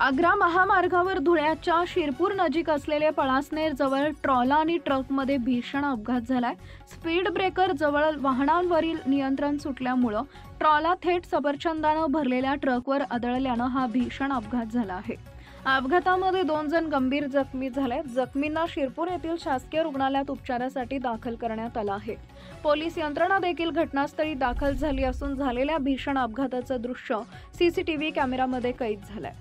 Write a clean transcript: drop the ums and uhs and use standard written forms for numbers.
आग्रा महामार्गावर धुळ्याच्या शिरपूर नजीक असलेले पळासनेर जवळ ट्रॉला आणि ट्रकमध्ये भीषण अपघात झालाय। स्पीड ब्रेकर जवळ वाहनांवरील नियंत्रण सुटल्यामुळे ट्रॉला थेट सफरचंदानं भरलेल्या ट्रकवर आदळल्यानं हा भीषण अपघात झाला आहे। अपघातामध्ये 2 जण गंभीर जखमी झाले। जखमींना शिरपूर येथील शासकीय रुग्णालयात उपचारासाठी दाखल करण्यात आलं आहे। पोलीस यंत्रणा देखील घटनास्थळी दाखल झाली असून झालेल्या भीषण अपघाताचं दृश्य सीसीटीव्ही कॅमेऱ्यामध्ये कैद झालंय।